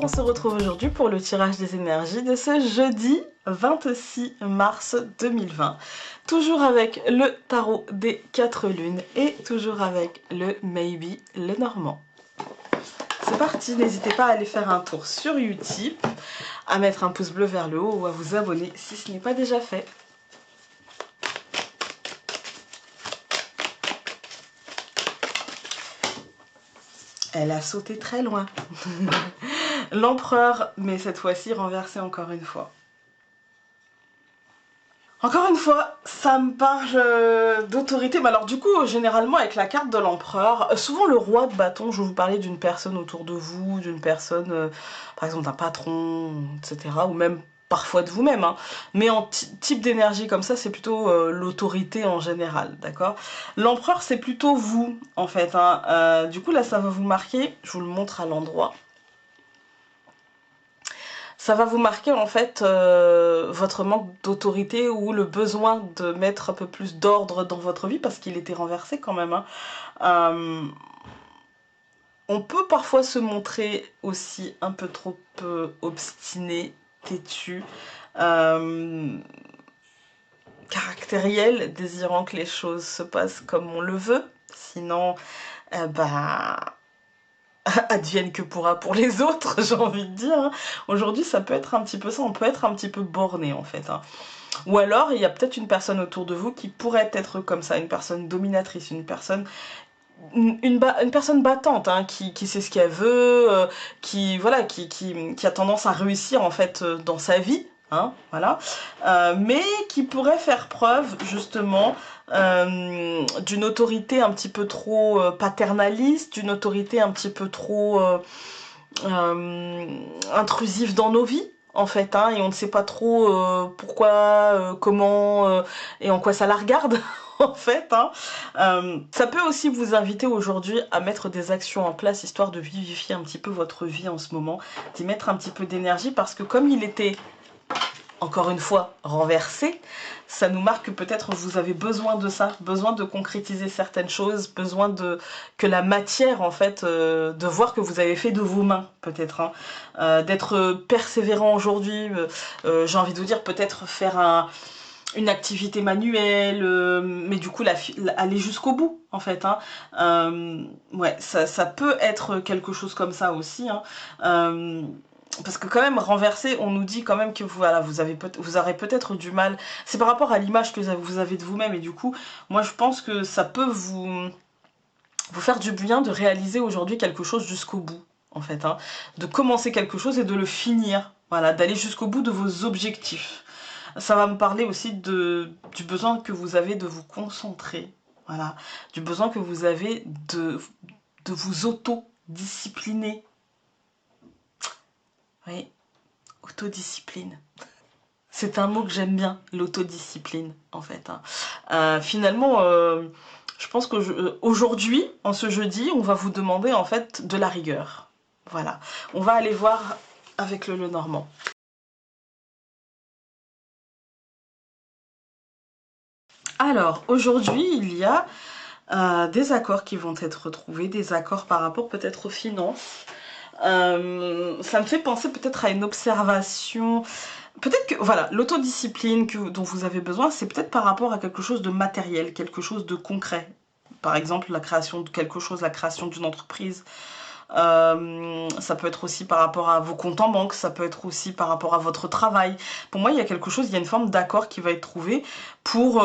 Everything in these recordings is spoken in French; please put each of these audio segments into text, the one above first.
on se retrouve aujourd'hui pour le tirage des énergies de ce jeudi 26 mars 2020. Toujours avec le tarot des 4 lunes et toujours avec le Maybe le Normand. C'est parti, n'hésitez pas à aller faire un tour sur YouTube, à mettre un pouce bleu vers le haut ou à vous abonner si ce n'est pas déjà fait. Elle a sauté très loin. L'empereur, mais cette fois-ci renversé encore une fois. Encore une fois, ça me parle d'autorité. Mais alors du coup, généralement avec la carte de l'empereur, souvent le roi de bâton, je vais vous parler d'une personne autour de vous, d'une personne, par exemple d'un patron, etc. Ou même parfois de vous-même. Hein. Mais en type d'énergie comme ça, c'est plutôt l'autorité en général, d'accord? L'empereur, c'est plutôt vous, en fait. Hein. Du coup, là, ça va vous marquer. Je vous le montre à l'endroit. Ça va vous marquer en fait votre manque d'autorité ou le besoin de mettre un peu plus d'ordre dans votre vie parce qu'il était renversé quand même. Hein. On peut parfois se montrer aussi un peu trop obstiné, têtu, caractériel, désirant que les choses se passent comme on le veut. Sinon, advienne que pourra pour les autres, j'ai envie de dire. Hein. Aujourd'hui, ça peut être un petit peu ça, on peut être un petit peu borné en fait. Hein. Ou alors, il y a peut-être une personne autour de vous qui pourrait être comme ça, une personne dominatrice, une personne personne battante, hein, qui sait ce qu'elle veut, qui a tendance à réussir en fait dans sa vie. Hein, voilà, mais qui pourrait faire preuve justement d'une autorité un petit peu trop paternaliste, d'une autorité un petit peu trop intrusive dans nos vies en fait, hein, et on ne sait pas trop pourquoi, comment et en quoi ça la regarde en fait. Hein. Ça peut aussi vous inviter aujourd'hui à mettre des actions en place histoire de vivifier un petit peu votre vie en ce moment, d'y mettre un petit peu d'énergie parce que comme il était encore une fois renversé, ça nous marque que peut-être vous avez besoin de ça, besoin de concrétiser certaines choses, besoin de que la matière en fait, de voir que vous avez fait de vos mains peut-être, hein, d'être persévérant aujourd'hui, j'ai envie de vous dire peut-être faire une activité manuelle, mais du coup aller jusqu'au bout en fait. Hein. Ouais, ça peut être quelque chose comme ça aussi. Hein. Parce que quand même renversé, on nous dit quand même que voilà, vous aurez peut-être du mal. C'est par rapport à l'image que vous avez de vous-même et du coup, moi je pense que ça peut vous faire du bien de réaliser aujourd'hui quelque chose jusqu'au bout, en fait. Hein. De commencer quelque chose et de le finir. Voilà, d'aller jusqu'au bout de vos objectifs. Ça va me parler aussi du besoin que vous avez de vous concentrer. Voilà, du besoin que vous avez de vous auto-discipliner. Oui, autodiscipline. C'est un mot que j'aime bien, l'autodiscipline, en fait. Hein. Finalement, je pense qu'aujourd'hui, en ce jeudi, on va vous demander, en fait, de la rigueur. Voilà. On va aller voir avec le Normand. Alors, aujourd'hui, il y a des accords qui vont être retrouvés, des accords par rapport peut-être aux finances. Ça me fait penser peut-être à une observation. Peut-être que, voilà, l'autodiscipline dont vous avez besoin, c'est peut-être par rapport à quelque chose de matériel, quelque chose de concret. Par exemple, la création de quelque chose, la création d'une entreprise. Ça peut être aussi par rapport à vos comptes en banque, ça peut être aussi par rapport à votre travail. Pour moi, il y a quelque chose, il y a une forme d'accord qui va être trouvée pour...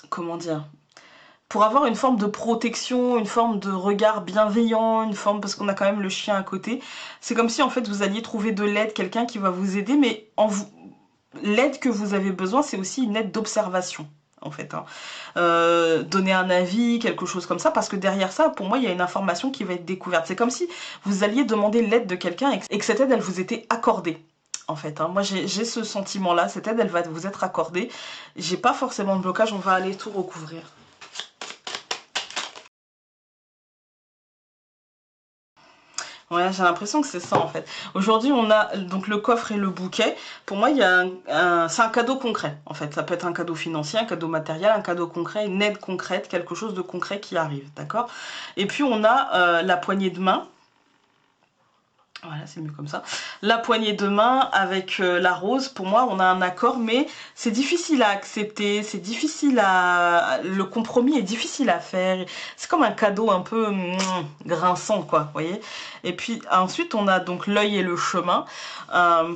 comment dire, pour avoir une forme de protection, une forme de regard bienveillant, une forme, parce qu'on a quand même le chien à côté. C'est comme si en fait vous alliez trouver de l'aide, quelqu'un qui va vous aider, mais l'aide que vous avez besoin, c'est aussi une aide d'observation. En fait, hein. Donner un avis, quelque chose comme ça, parce que derrière ça, pour moi, il y a une information qui va être découverte. C'est comme si vous alliez demander l'aide de quelqu'un et que cette aide, elle vous était accordée. En fait, hein. Moi j'ai ce sentiment-là, cette aide, elle va vous être accordée. J'ai pas forcément de blocage, on va aller tout recouvrir. Ouais, j'ai l'impression que c'est ça en fait. Aujourd'hui, on a donc le coffre et le bouquet. Pour moi, il y a c'est un cadeau concret en fait. Ça peut être un cadeau financier, un cadeau matériel, un cadeau concret, une aide concrète, quelque chose de concret qui arrive, d'accord? Et puis on a la poignée de main. Voilà, c'est mieux comme ça. La poignée de main avec la rose, pour moi, on a un accord, mais c'est difficile à accepter, c'est difficile à... Le compromis est difficile à faire. C'est comme un cadeau un peu grinçant, quoi, vous voyez. Et puis ensuite, on a donc l'œil et le chemin.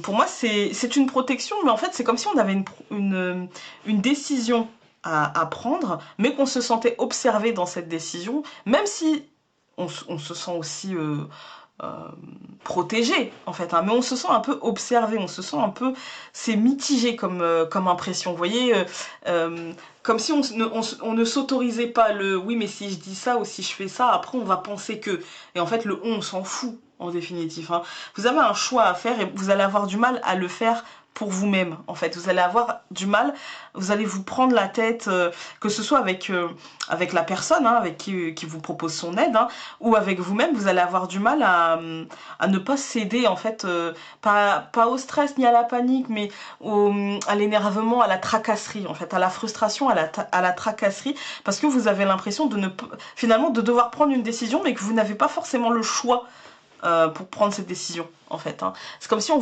Pour moi, c'est une protection, mais en fait, c'est comme si on avait une décision à prendre, mais qu'on se sentait observé dans cette décision, même si on se sent aussi... euh, protégé en fait, hein, mais on se sent un peu observé, on se sent un peu, c'est mitigé comme impression, vous voyez, comme si on ne s'autorisait pas le oui mais si je dis ça ou si je fais ça, après on va penser que, et en fait le on s'en fout en définitive, hein. Vous avez un choix à faire et vous allez avoir du mal à le faire pour vous-même en fait, vous allez avoir du mal, vous allez vous prendre la tête, que ce soit avec la personne hein, avec qui vous propose son aide, hein, ou avec vous-même, vous allez avoir du mal à ne pas céder en fait, pas au stress ni à la panique, mais à l'énervement, à la tracasserie en fait, à la frustration, à la tracasserie, parce que vous avez l'impression de ne finalement de devoir prendre une décision, mais que vous n'avez pas forcément le choix pour prendre cette décision en fait, hein. C'est comme si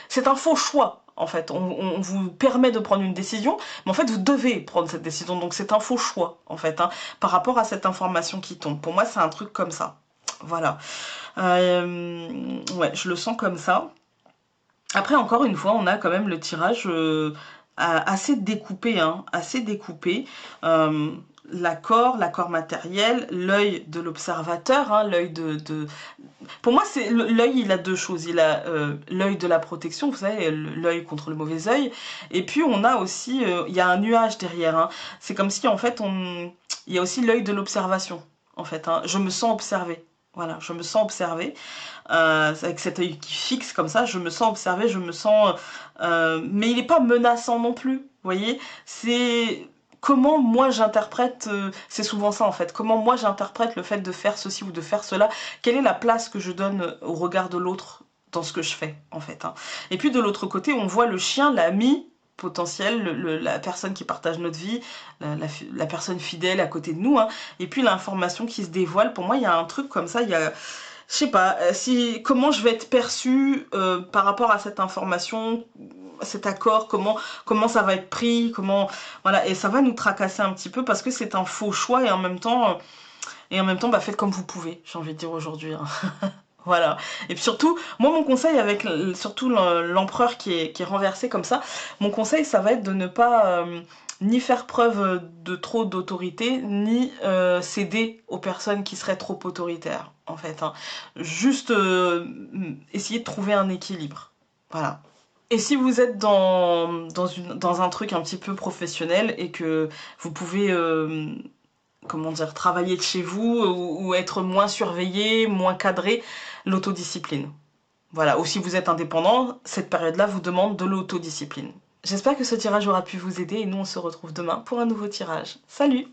c'est un faux choix. En fait, on vous permet de prendre une décision, mais en fait, vous devez prendre cette décision. Donc, c'est un faux choix, en fait, hein, par rapport à cette information qui tombe. Pour moi, c'est un truc comme ça. Voilà. Ouais, je le sens comme ça. Après, encore une fois, on a quand même le tirage assez découpé, hein, assez découpé. L'accord matériel, l'œil de l'observateur, hein, l'œil de... Pour moi, c'est l'œil, il a deux choses. Il a l'œil de la protection, vous savez, l'œil contre le mauvais œil. Et puis, on a aussi, il y a un nuage derrière, hein. C'est comme si, en fait, il y a aussi l'œil de l'observation, en fait, hein. Je me sens observée. Voilà, je me sens observée. Avec cet œil qui fixe comme ça, je me sens observée, je me sens... mais il n'est pas menaçant non plus, vous voyez. C'est comment moi j'interprète, c'est souvent ça en fait, comment moi j'interprète le fait de faire ceci ou de faire cela, quelle est la place que je donne au regard de l'autre dans ce que je fais en fait, hein. Et puis de l'autre côté, on voit le chien, l'ami potentiel, la personne qui partage notre vie, la personne fidèle à côté de nous, hein. Et puis l'information qui se dévoile. Pour moi, il y a un truc comme ça, il y a... Je sais pas, comment je vais être perçue par rapport à cette information, cet accord, comment ça va être pris, voilà, et ça va nous tracasser un petit peu parce que c'est un faux choix et en même temps, bah, faites comme vous pouvez, j'ai envie de dire aujourd'hui, hein. Voilà. Et puis surtout, moi mon conseil avec surtout l'empereur qui est renversé comme ça, mon conseil ça va être de ne pas ni faire preuve de trop d'autorité, ni céder aux personnes qui seraient trop autoritaires, en fait, hein. Juste essayer de trouver un équilibre. Voilà. Et si vous êtes dans un truc un petit peu professionnel et que vous pouvez comment dire, travailler de chez vous ou être moins surveillé, moins cadré, l'autodiscipline. Voilà, ou si vous êtes indépendant, cette période-là vous demande de l'autodiscipline. J'espère que ce tirage aura pu vous aider et nous on se retrouve demain pour un nouveau tirage. Salut!